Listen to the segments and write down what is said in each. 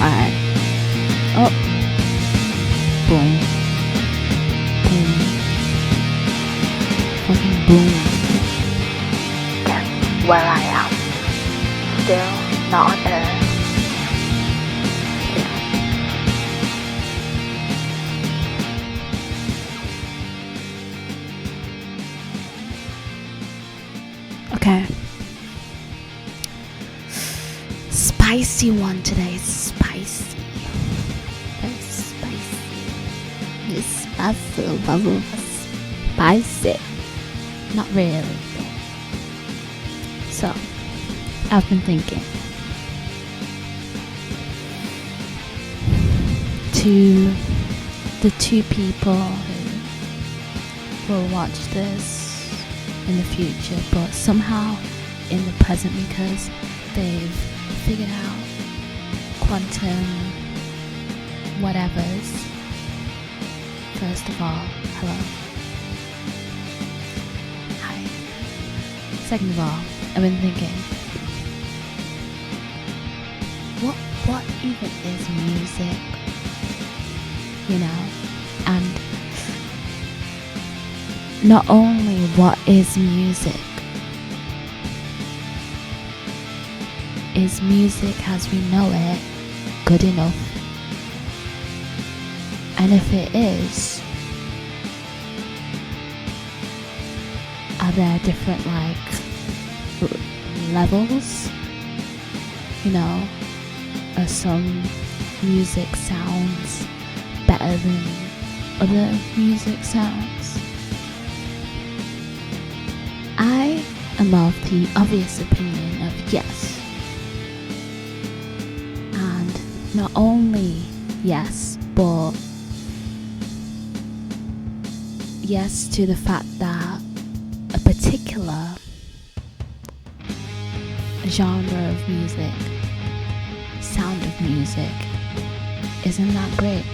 Alright. Oh. Boom. Boom. Fucking boom. Guess where I am. Still not on Earth. Okay. Spicy one today. Spicy. Very spicy. It's spicy. Not really. So, I've been thinking. To the two people who will watch this in the future, but somehow in the present because they've figured out quantum whatevers. First of all, hello. Hi. Second of all, I've been thinking, what even is music? You know? And not only what is music as we know it good enough? And if it is, are there different levels? You know, are some music sounds better than other music sounds? I am of the obvious opinion of yes. And not only yes, but yes to the fact that a particular genre of music, sound of music, isn't that great.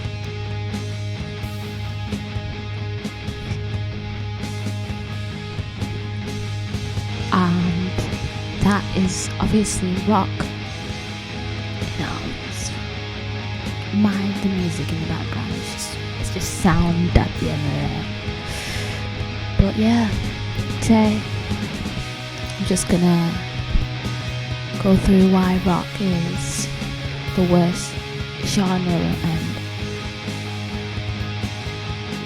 And that is obviously rock. You know, mind the music in the background. It's just sound at the end of it. But yeah, today I'm just gonna go through why rock is the worst genre, and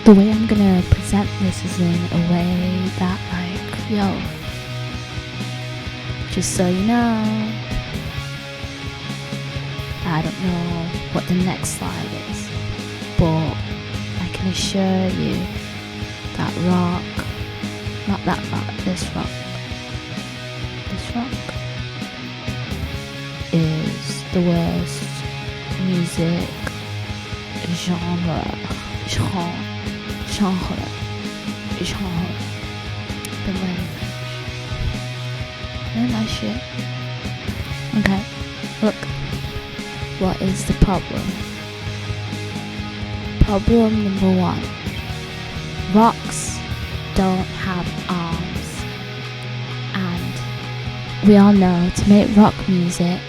the way I'm gonna present this is in a way that just so you know, I don't know what the next slide is, but I can assure you that rock, not that rock, this rock is the worst music genre. Been learning French. Isn't that shit? Okay, look. What is the problem? Problem number one. Rocks don't have arms. And we all know to make rock music,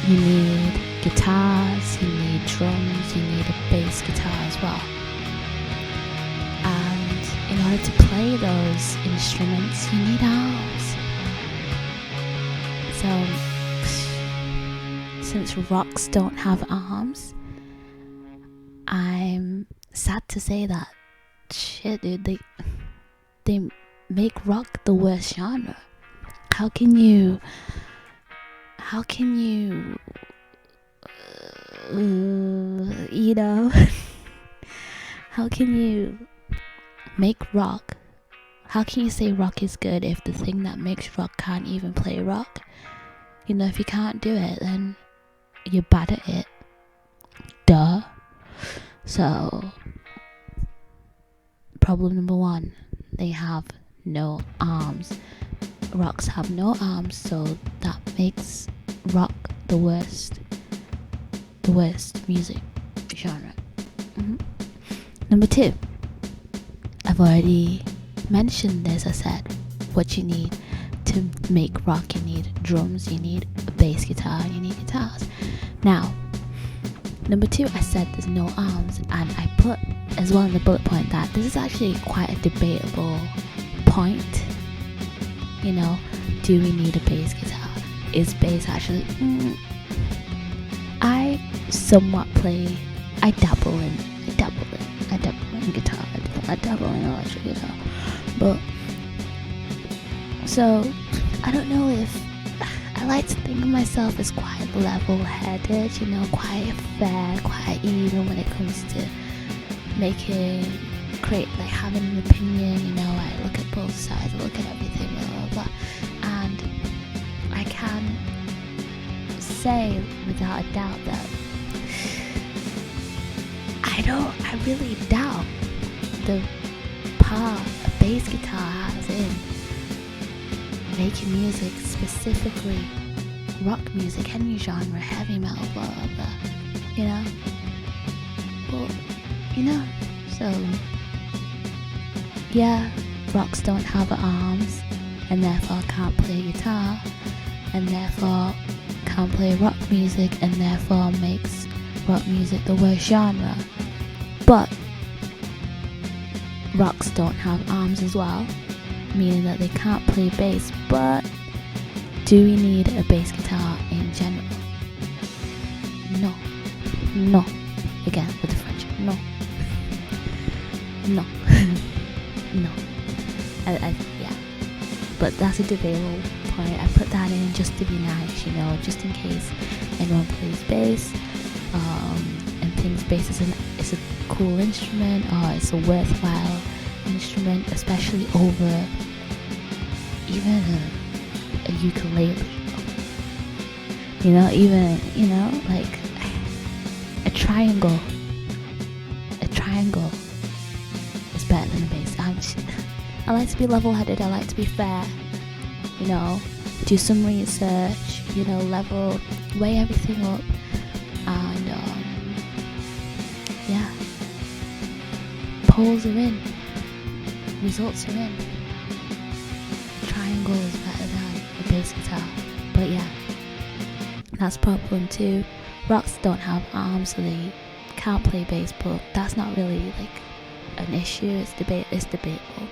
you need guitars, you need drums, you need a bass guitar as well. And in order to play those instruments, you need arms. So, since rocks don't have arms, I'm sad to say that, shit dude, they make rock the worst genre. How can you you know, how can you make rock? How can you say rock is good if the thing that makes rock can't even play rock? You know, if you can't do it, then you're bad at it. Duh. So, problem number one, they have no arms. Rocks have no arms, so that makes rock the worst music genre. Number two, I've already mentioned this. I said what you need to make rock. You need drums, you need a bass guitar and you need guitars. Now, number 2, I said there's no arms, and I put as well in the bullet point that this is actually quite a debatable point. You know, do we need a bass guitar? Is bass actually... I somewhat play... I dabble in guitar. I dabble in electric guitar. But, so, I don't know if... I like to think of myself as quite level-headed, you know, quite fair, quite even when it comes to having an opinion, you know. I look at both sides, I look at everything, blah, blah, blah. And I can say without a doubt that I really doubt the part a bass guitar has in making music, specifically rock music, any genre, heavy metal, blah blah blah, you know. Well, you know, so yeah, rocks don't have arms, and therefore can't play guitar, and therefore can't play rock music, and therefore makes rock music the worst genre. But rocks don't have arms as well, meaning that they can't play bass. But do we need a bass guitar in general? No. Again, with the French, no. No. Yeah. But that's a debatable point. I put that in just to be nice, you know, just in case anyone plays bass, and thinks bass is a cool instrument, or it's a worthwhile instrument, especially over even a ukulele. You know, even, you know, like a triangle is better than a bass. I like to be level-headed, I like to be fair, you know, do some research, you know, weigh everything up, and yeah, polls are in, results are in. Triangle is better than a bass guitar. But yeah, that's problem 2. Rocks don't have arms, so they can't play bass, but that's not really like an issue. It's debatable.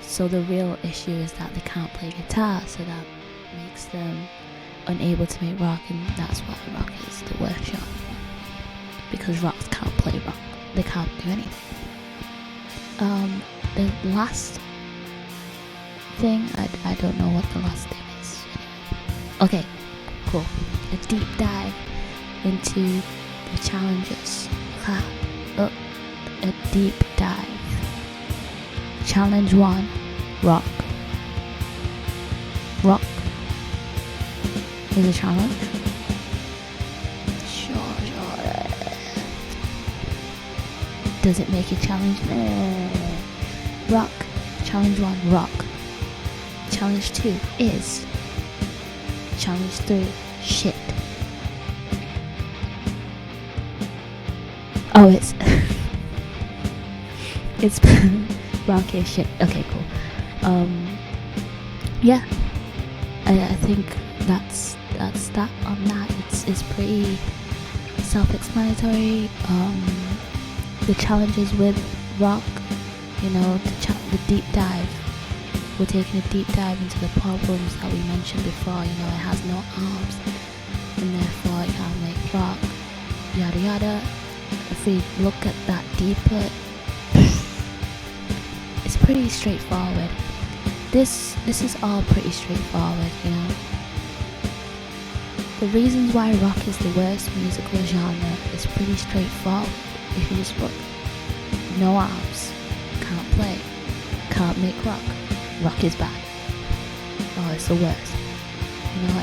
So the real issue is that they can't play guitar, so that makes them unable to make rock, and that's why rock is the worst genre. Because rocks can't play rock. They can't do anything. The last thing, I don't know what the last thing is. Okay, cool. A deep dive into the challenges. A deep dive. Challenge 1, rock. Rock is a challenge. Sure. Does it make a challenge? Rock. Challenge 1, rock. Challenge 2 is. Challenge 3, shit. Oh, it's it's rock is shit. Okay, cool. Yeah, I think that's that on that. It's pretty self-explanatory. The challenges with rock, you know, the deep dive. We're taking a deep dive into the problems that we mentioned before. You know, it has no arms, and therefore it can't make rock. Yada yada. If we look at that deeper, it's pretty straightforward. This is all pretty straightforward, you know. The reasons why rock is the worst musical genre is pretty straightforward. If you just look, no arms, can't play, can't make rock. Rock is bad. Oh, it's the worst. You know,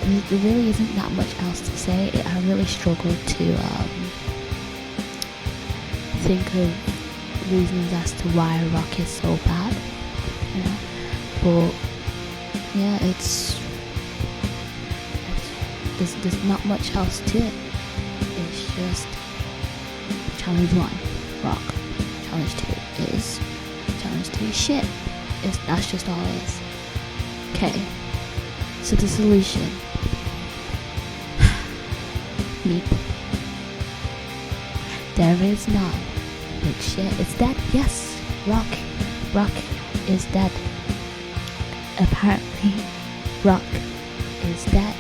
and there really isn't that much else to say. I really struggled to think of reasons as to why rock is so bad. You know, but yeah, there's not much else to it. It's just challenge 1, rock. Challenge 2 is. Challenge 3, shit. That's just all it is. Okay. So the solution. Meep. There is none. But shit, it's dead. Yes, rock is dead. Apparently, rock is dead.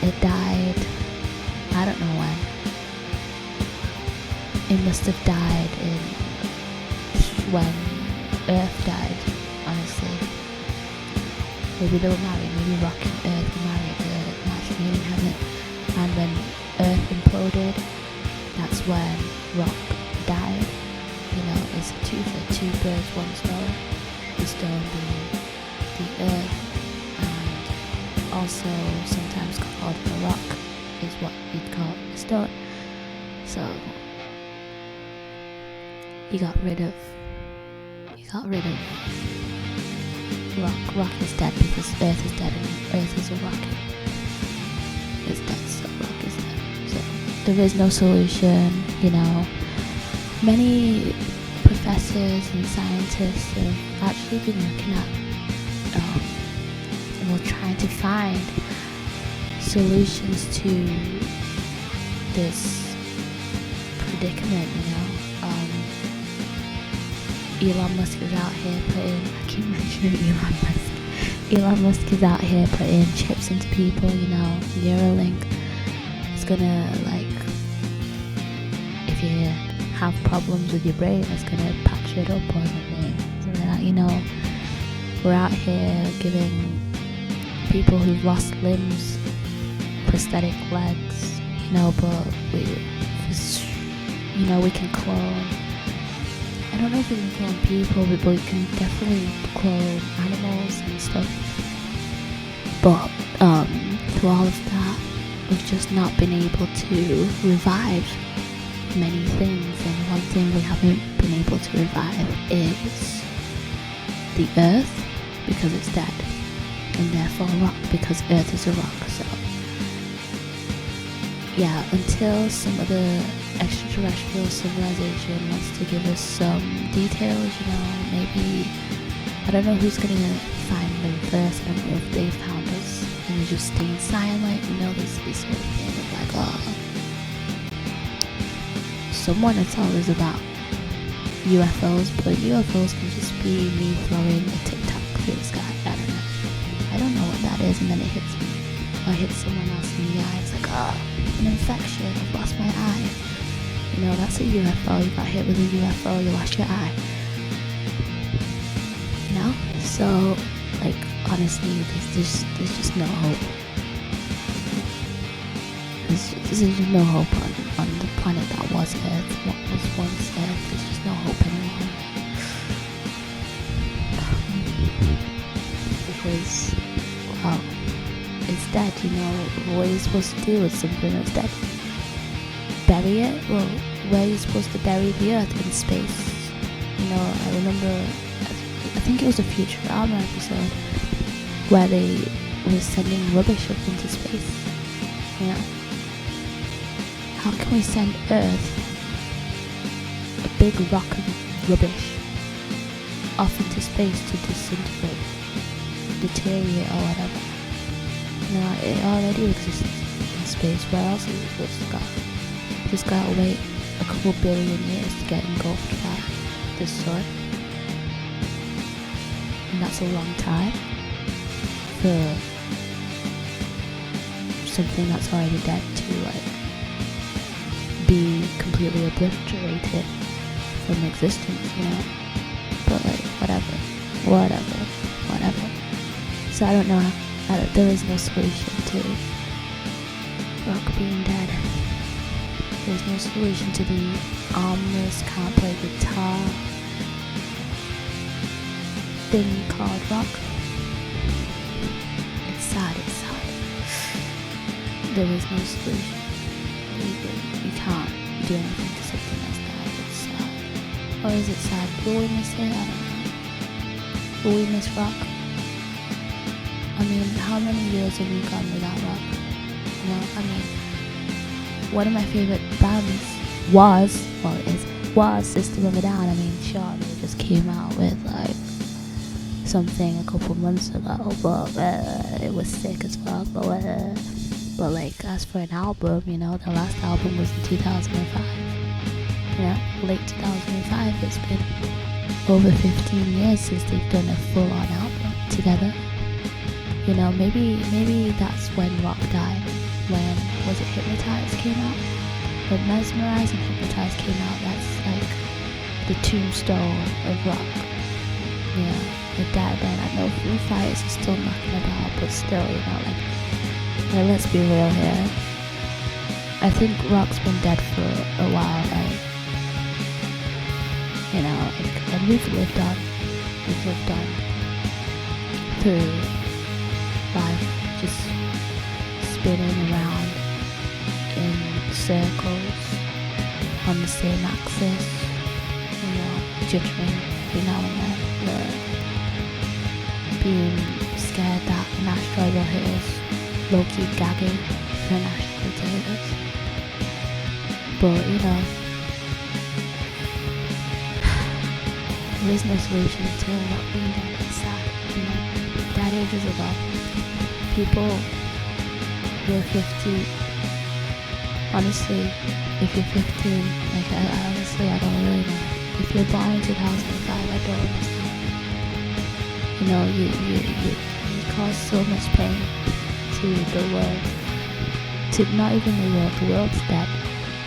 It died, I don't know when. It must have died when Earth died, honestly. Maybe they were married, maybe rock and Earth were married, match made in heaven. And when Earth imploded, that's when rock died. You know, it's two birds, one stone. The stone being the Earth, and also sometimes called a rock is what you'd call a stone. So you got rid of rock. Rock is dead because Earth is dead, and Earth is a rocket. It's dead, so rock is dead. So there is no solution, you know. Many professors and scientists have actually been looking at trying to find solutions to this predicament, you know. Elon Musk is out here I keep mentioning Elon Musk is out here putting chips into people, you know. Neuralink is gonna, like, if you have problems with your brain, it's gonna patch it up or something like that, you know. We're out here giving people who've lost limbs prosthetic legs, you know, but we can clone. I don't know if we can clone people, but we can definitely clone animals and stuff. But through all of that, we've just not been able to revive many things, and one thing we haven't been able to revive is the Earth, because it's dead, and therefore rock, because Earth is a rock. So yeah, until some other extraterrestrial civilization wants to give us some details, you know, maybe, I don't know who's gonna find them first. I don't know if they found us and they're just staying silent, you know. There's this whole thing of like, oh, someone to tell us about UFOs, but UFOs can just be me throwing a TikTok through the sky. I don't know what that is, and then it hits me, or hits someone else in the eye. It's like, oh, an infection, I've lost my eye. You know, that's a UFO. You got hit with a UFO, you lost your eye. You know? So, like, honestly, there's just no hope. There's just no hope on the planet that was Earth, what was once Earth. There's just no hope anymore. Because, well, it's dead, you know. What are you supposed to do with something that's dead? Bury it? Well, where are you supposed to bury the Earth? In space? You know, I remember, I think it was a Futurama episode where they were sending rubbish up into space. You know? How can we send Earth, a big rock of rubbish, off into space to disintegrate, deteriorate or whatever? You know, it already exists in space. Where else is it supposed to go? Just gotta wait a couple billion years to get engulfed by the sun. And that's a long time for something that's already dead to, like, be completely obliterated from existence, you know. But, like, whatever. So I don't know. There is no solution to rock being dead. There's no solution to the armless, can't play guitar thing called rock. It's sad. There is no solution. You can't do anything to something that's died. It's sad. Or is it sad? Will we miss it? I don't know. Will we miss rock? I mean, how many years have we gone without rock? You know, I mean, one of my favorite bands was System of a Down. I mean, sure, they just came out with, like, something a couple months ago, but it was sick as fuck. But But like as for an album, you know, the last album was in 2005. You know, late 2005. It's been over 15 years since they've done a full-on album together. You know, maybe that's when rock died. When was it Hypnotize came out? When Mesmerize and Hypnotize came out, that's like the tombstone of rock. Yeah, it died then. I know Foo Fighters is still knocking about, but still, you know, like let's be real here. I think rock's been dead for a while, right? You know, like, and we've lived on through life, just spinning around in circles on the same axis, you know, jittering every now and then, being scared that an asteroid will hit us, low-key gagging for an asteroid to hit us. But, you know, there is no solution to not being dead. It's sad, you know. That ages ago, people who are 50, honestly, if you're 15, like, honestly, I don't really know. If you're born in 2005, I don't understand. You know, you cause so much pain to the world, to not even the world's dead.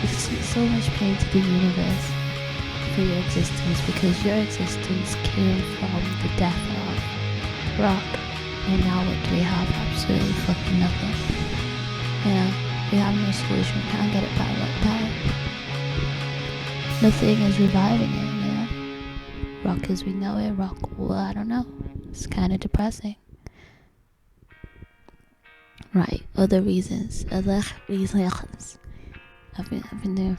You see so much pain to the universe for your existence, because your existence came from the death of rock, and now what do we have? Absolutely fucking nothing. Yeah, we have no solution. We can't get it back like that. Nothing is reviving it. Yeah, rock as we know it, rock. Well, I don't know. It's kind of depressing. Right. Other reasons. I've been doing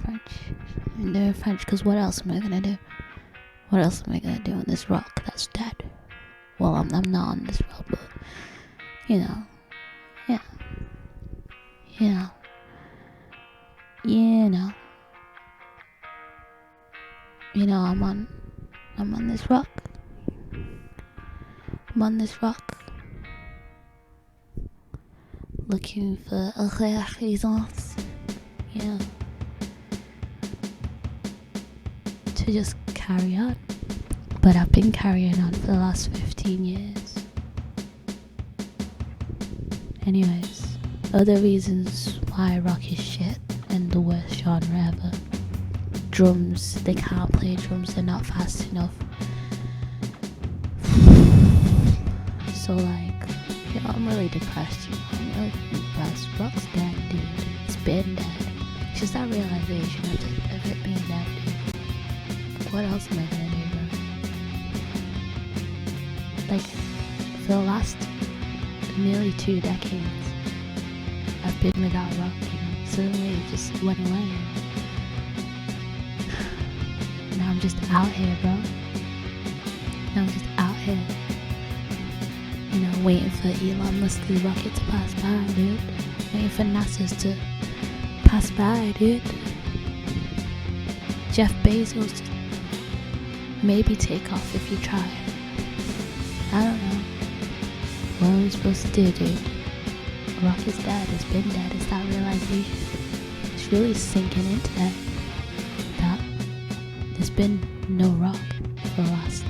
French because what else am I gonna do? What else am I gonna do on this rock that's dead? Well, I'm not on this rock, but you know, yeah, I'm on this rock. I'm on this rock, looking for reasons, to just carry on. But I've been carrying on for the last 15 years. Anyways, other reasons why rock is shit and the worst genre ever. Drums, they can't play drums, they're not fast enough. So like, I'm really depressed, I'm really depressed. Rock's dead, dude. It's been dead. It's just that realization of it being dead, dude. What else am I gonna do, bro? Like, for the last nearly 2 decades, I've been without rock, Suddenly it just went away. Now I'm just out here, bro. Now I'm just out here. Waiting for Elon Musk's rocket to pass by, dude. Waiting for NASA's to pass by, dude. Jeff Bezos to maybe take off if you try. I don't know. What are we supposed to do, dude? Rock is dead. It's been dead. It's that realization. It's really sinking into that there's been no rock for the last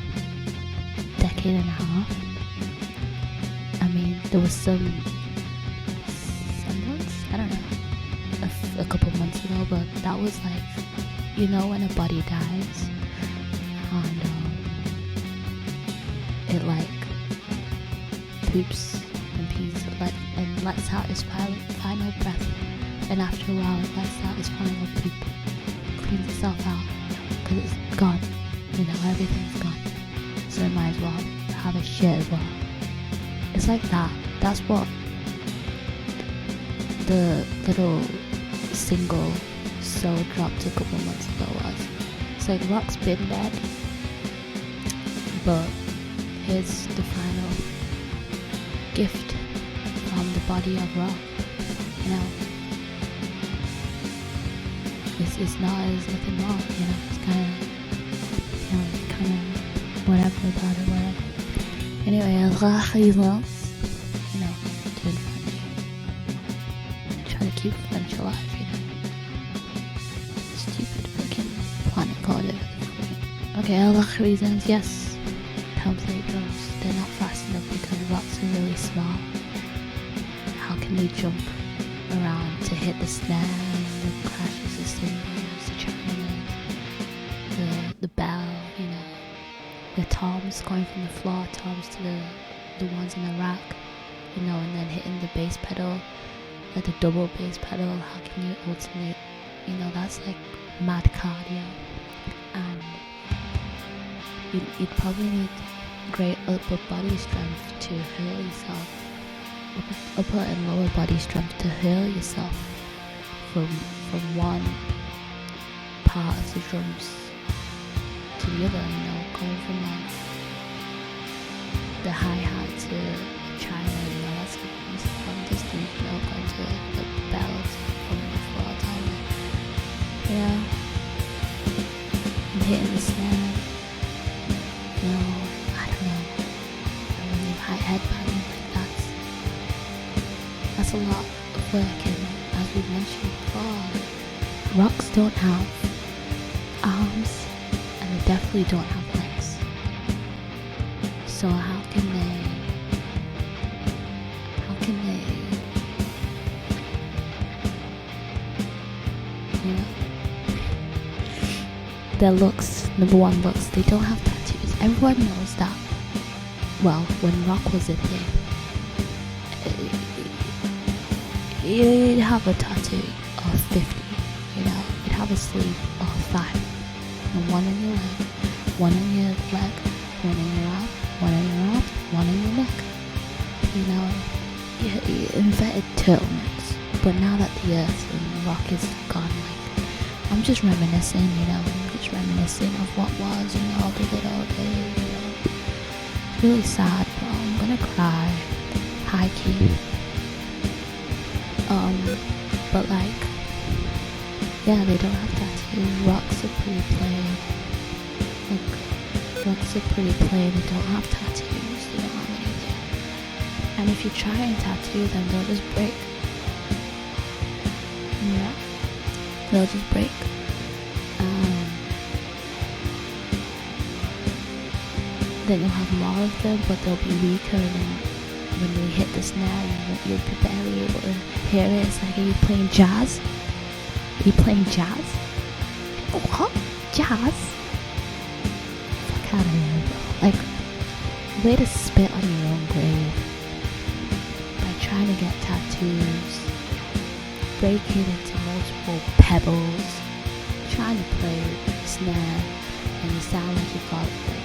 decade and a half. I mean, there was some semblance, I don't know, a couple months ago, but that was like, when a body dies, and it like poops and pees and lets out its final breath, and after a while it lets out its final poop, cleans itself out, because it's gone, everything's gone, so it might as well have a shit as well. It's like that. That's what the little single So dropped a couple months ago was. It's like rock's been dead, but here's the final gift from the body of rock. It's nothing wrong. It's kind of whatever about it, whatever. Anyway, doing French. try to keep French alive, you know. Stupid fucking planet called Earth. Okay, other reasons, yes. Template drums, they're not fast enough because rocks are really small. How can they jump around to hit the snare and the crashes, the cymbals, the chimes, the bell, you know, the toms going from the floor toms to the ones in the rack, you know, and then hitting the bass pedal, like the double bass pedal. How can you alternate? You know, that's like mad cardio, and you'd probably need great upper body strength to hurl yourself, upper and lower body strength to hurl yourself from one part of the drums to the other, you know, going from like the hi-hat to China, you know, that's a long distance, you know, going to the bells from the floor time, yeah, and hitting the snare, you know, I don't know, and when you high headbang, like that's a lot of work, and as we mentioned before, rocks don't have arms, and they definitely don't have legs. So how can they you know, their looks, number one looks, they don't have tattoos. Everyone knows that. Well, when rock was a thing, you'd have a tattoo of 50, you know, you'd have a sleeve of 5, and one on your leg, one on your leg, one on your arm, one on your arm, one on your neck, you know, you invented turtlenecks, but now that the earth and rock is gone, like, I'm just reminiscing, you know, of what was, you know, the good old days, you know, it's really sad, bro, I'm gonna cry, high key. But like, yeah, they don't have tattoos. Rocks are pretty plain. Like, rocks are pretty plain. They don't have tattoos. They don't have anything. And if you try and tattoo them, they'll just break. Yeah, they'll just break. Then you'll have more of them, but they'll be weaker, and when they hit the snare, you'll be barely able to hear it. It's like, are you playing jazz? Are you playing jazz? What? Jazz? Fuck out of here, bro. Like, way to spit on your own grave by trying to get tattoos, breaking into multiple pebbles, trying to play snare, and you sound like you've got like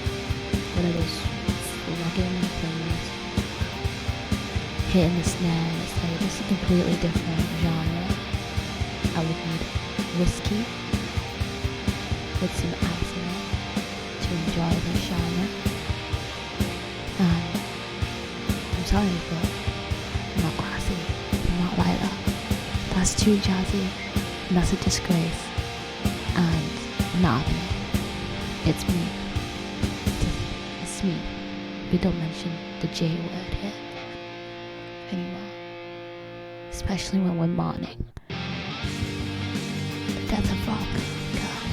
one of those flogging things, hitting the snare. It's like, this is a completely different genre. I would need whiskey with some ice in it to enjoy this genre. And I'm sorry, but I'm not classy. I'm not like that. That's too jazzy, and that's a disgrace. And I'm not having it. It's me. It's me. We don't mention the J word here anymore, especially when we're mourning the death of rock. God,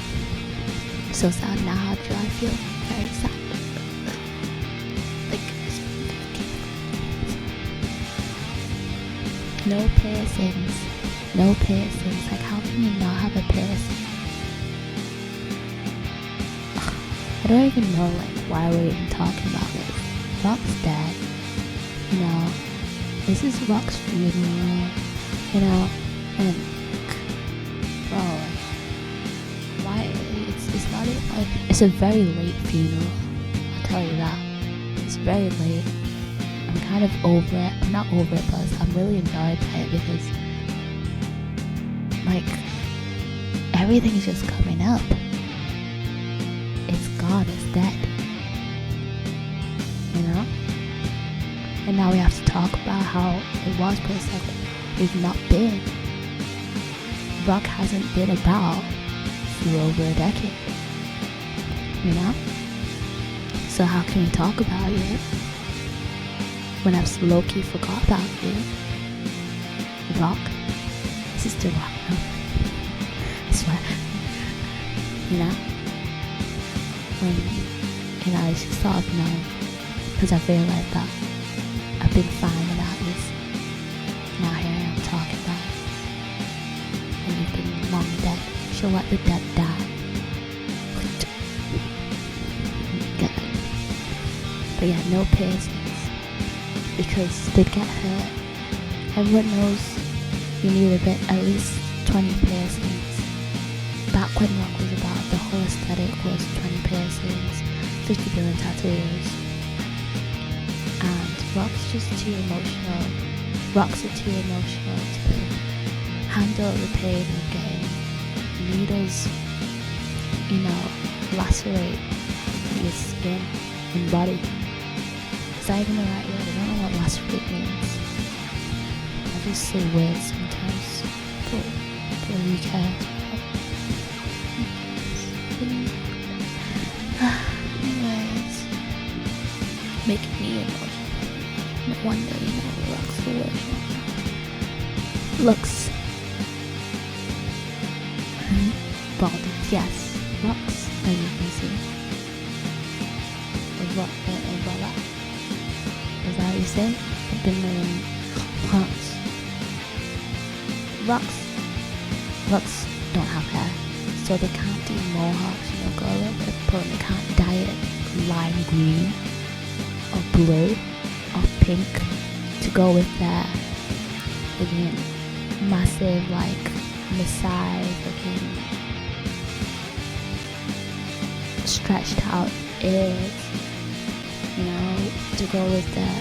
I'm so sad now. How do I feel? Very sad. Like, no piercings. No piercings. Like, how can you not have a piercing? I don't even know, like, why we're even talking about this. Rock's dead, you know. This is Rock's funeral, you know, and bro, why? It's not even, like, it's a very late funeral. I'll tell you that. It's very late. I'm kind of over it. I'm not over it, but I'm really annoyed by it because, like, everything's just coming up. It's gone. It's dead. You know? And now we have to talk about how it was, but it's like, we've not been. Rock hasn't been about for over a decade. You know? So how can we talk about it when I've low-key forgot about it? Rock is the rock. I swear. You know? It's just sort of known. Because I've realised that I've been fine without this. Now here I am talking about it. And you've been long dead. She'll let the dead die. But yeah, no piercings. Because they'd get hurt. Everyone knows you need at least 20 piercings. Back when rock was about, the whole aesthetic was 20 piercings, 50 billion tattoos. And rock's just too emotional. Rocks are too emotional to handle the pain of getting needles, lacerate your skin and body. Is that even the right word? I don't know what lacerate means. I just say weird sometimes. But who cares? Anyways, making me emotional. No wonder, rocks the word. Looks. Bald. Yes, rocks, as you can see. Voila. Is that how you say? I've been learning plants. Rocks don't have hair, so they can't do mohawks, go a little bit, but they can't dye it lime green or blue or pink to go with their massive Maasai stretched out ears, to go with their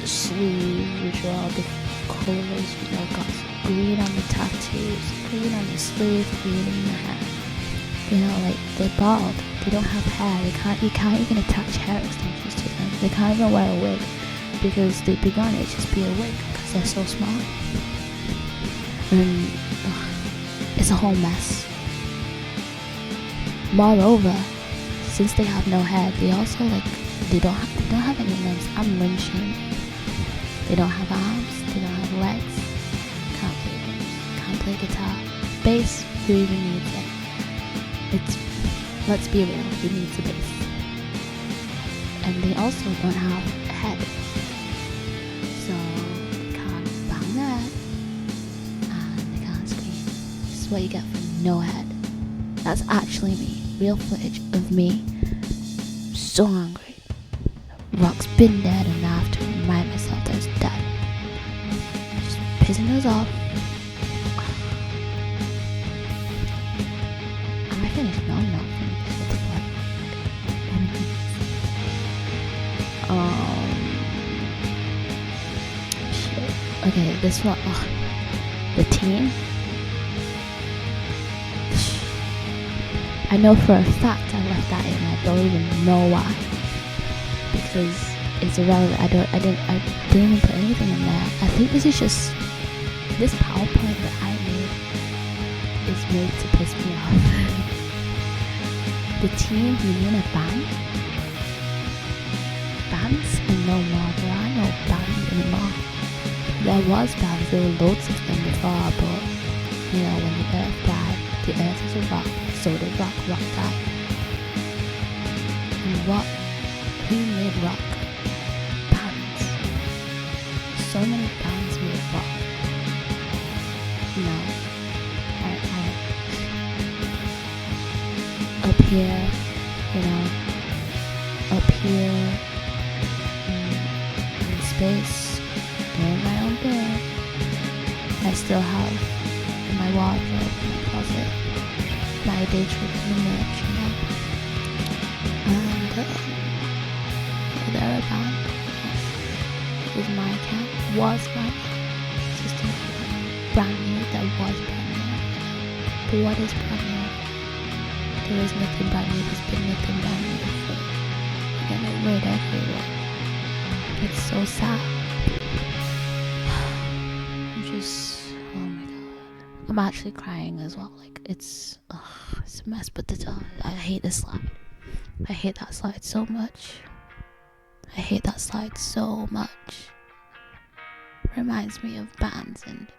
sleeves, which are all different colors, got green on the tattoos, green on the sleeves, green in the hair. They're bald. They don't have hair. You can't even attach hair extensions to them. They can't even wear a wig because they'd be gone. It'd just be a wig because they're so small. And it's a whole mess. Moreover, since they have no hair, they also they don't have any limbs. I'm limb shaming. They don't have arms. They don't have legs. Can't play drums. Can't play guitar. Bass. Who even needs it? Let's be real, who needs a bass? And they also don't have a head. So they can't bang that. And they can't scream. This is what you get for no head. That's actually me. Real footage of me. So hungry. Rock's been dead and I have to remind myself that it's dead. Just pissing us off. Am I finished? No, I'm not finished. What the fuck? Shit. Okay, this one. The team. I know for a fact I left that in. I don't even know why. Because it's irrelevant. I didn't even put anything in there. I think this is just this PowerPoint that I made is made to piss me off. The team, you mean a band? Bands? And no more. There are no bands anymore. There was bands. There were loads of them before, but when the earth died, the earth is a rock. So did rock died. And who made rock? Bands. So many bands made rock. Up here, in space, doing my own thing. I still have in my wardrobe, in my closet, my daydream merch, and they're a band. It was my account, just brand new, that was brand new. But what is brand new? There is nothing brand new, there's been nothing brand new before. You're getting rid everywhere. It's so sad. Oh my god. I'm actually crying as well. It's a mess, but I hate this slide. I hate that slide so much. Reminds me of bands and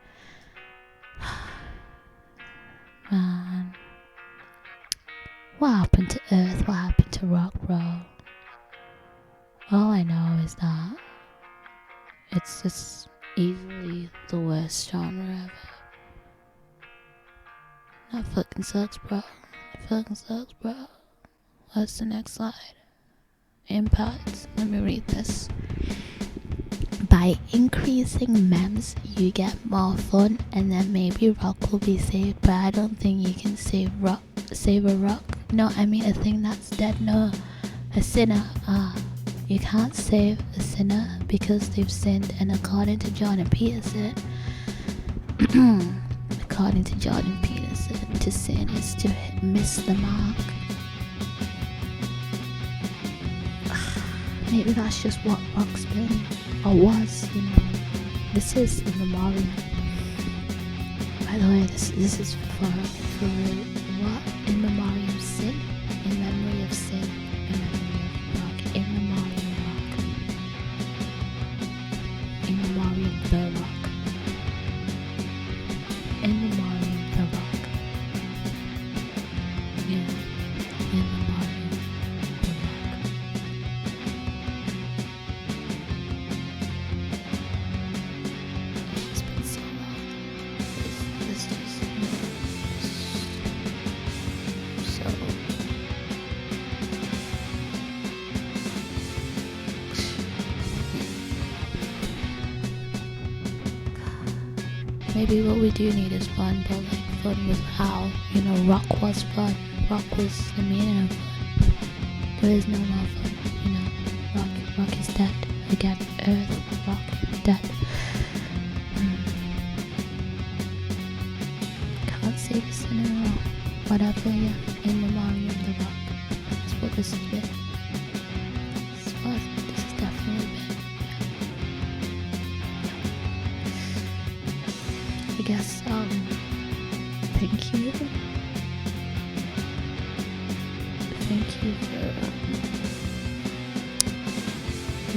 What happened to Earth? What happened to rock, bro? All I know is that it's just easily the worst genre ever. That fucking sucks, bro. It fucking sucks, bro. What's the next slide? Impact. Let me read this. By increasing memes, you get more fun, and then maybe rock will be saved. But I don't think you can save a rock. No, I mean a thing that's dead. No, a sinner. You can't save a sinner because they've sinned. And according to Jordan Peterson, to sin is to miss the mark. Maybe that's just what rock's been, or was, you know. This is in memoriam. By the way, this is for what? In memoriam sin? In memory of sin. In memory of rock. In memoriam rock. In memoriam the rock. In memoriam the rock. Yeah. In memoriam the rock. It's been so long. It's just so. Maybe what we do need is fun, but like fun with how, you know, rock was fun. Rock was the meaning of fun. There is no more fun, you know. Rock is dead. Again, Earth, rock, dead. Can't save a sinner or whatever, yeah. In memoriam of the rock. That's what this has been. This has definitely been. I guess, thank you. Thank you for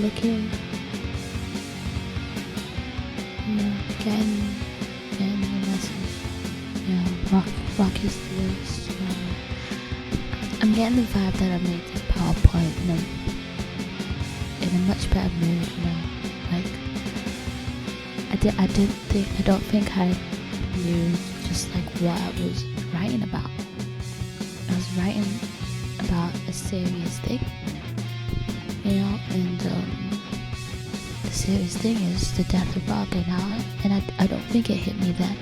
looking, you know, getting the message. You know, rock is the worst. I'm getting the vibe that I made this PowerPoint in a much better mood, you know, like. I don't think I knew just like what I was writing about. I was writing about a serious thing, you know, and the serious thing is the death of rock, and I don't think it hit me then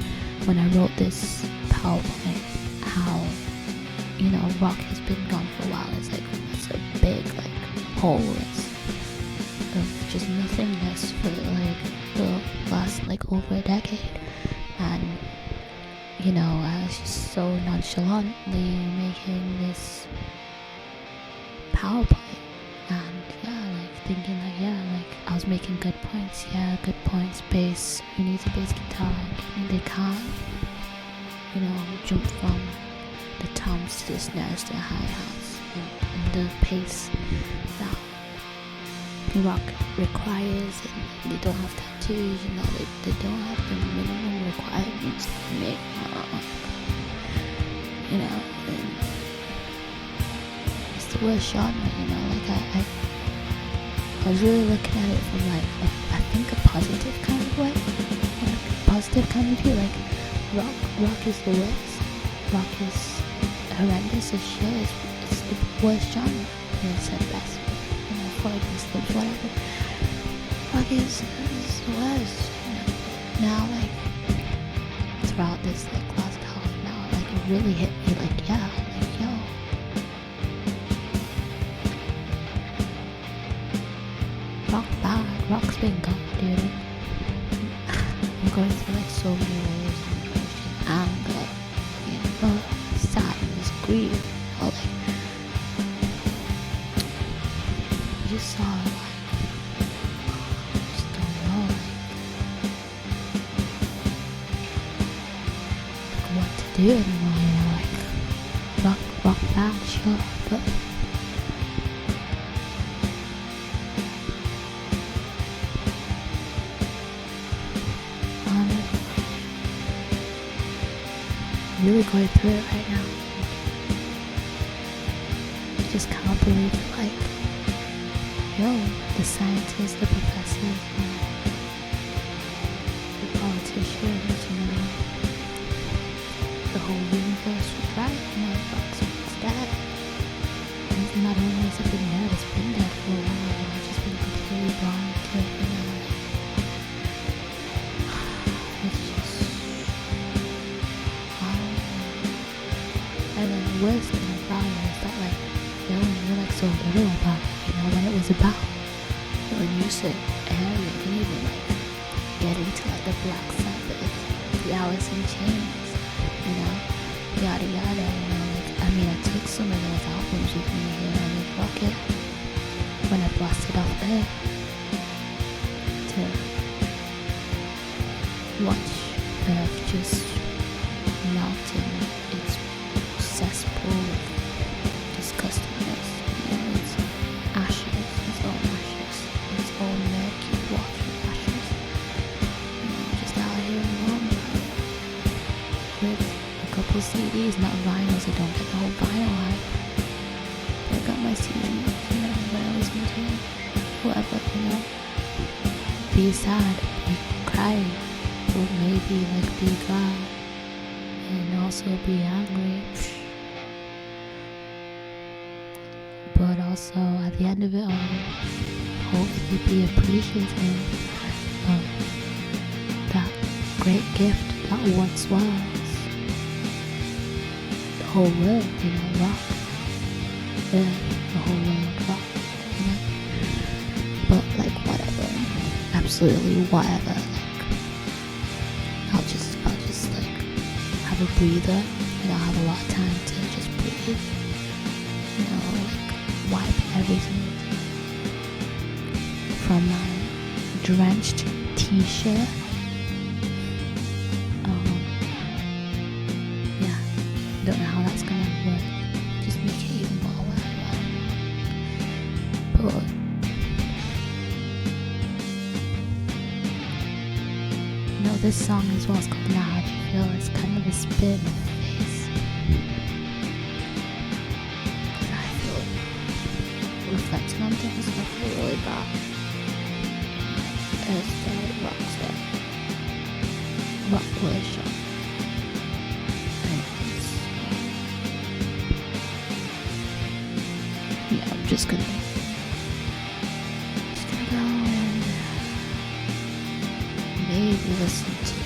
when I wrote this PowerPoint how, you know, rock has been gone for a while. It's like it's a big like hole of just nothingness for like the last like over a decade, and you know, I was just so nonchalantly making this PowerPoint, and yeah, like thinking like, yeah, like I was making good points, bass, who needs a bass guitar, and they can't, you know, jump from the toms to the snares to the hi-hats and the pace that rock requires, and they don't have tattoos, you know, they don't have the minimum requirements to make rock, you know, and it's the worst genre, you know, like I was really looking at it from like I think a positive kind of way, like positive kind of view, like rock is the worst, rock is horrendous as shit, it's the worst genre, and it's the best. Whatever. Rock is the worst. You know? Now, like throughout this like last half an hour, like it really hit me. Like, yeah, like yo, rock bad. Rock's been gone, dude. I'm going through like so many waves of emotion, anger, you know, sadness, grief, all like. Just saw it, like, just don't know, like what to do anymore, you know, like rock bad, sure, but I'm really going through it right now. just can't believe it. Like, yo, the scientists, the professors, the politicians, the whole universe was right. Rock's dead. And not only has it been dead, it's been dead for a while. It's just been completely blind to it. It's just and then the worst thing about it is that, like, you're like so little about it, when it was about, when you said Harry and even like get into like the Black Sabbath, the Alice in Chains, yada yada, like, I mean, I took some of those albums with me here on the Rocket when I blasted off there to watch Earth just melting its cesspool of disgustingness, its ashes, its own murky watery ashes, just out here alone with a couple CDs, not vinyls. I don't get the whole vinyl hype. I got my CDs, when I listen to whoever, be sad, be cry, or maybe like be glad, and also be angry. But also at the end of it all, hopefully be appreciative of that great gift that once was the whole world, rock. The whole world rock, But like whatever, absolutely whatever. Like I'll just like have a breather. I'll have a lot of time to just breathe. Like wipe everything from my drenched t-shirt. Don't know how that's gonna work. Just make it even more worthwhile. But this song as well is called Now How Do You Feel. It's kind of a spin in the face. I feel reflecting on things, I feel really bad. It's the rock version. I'm just gonna go and maybe listen to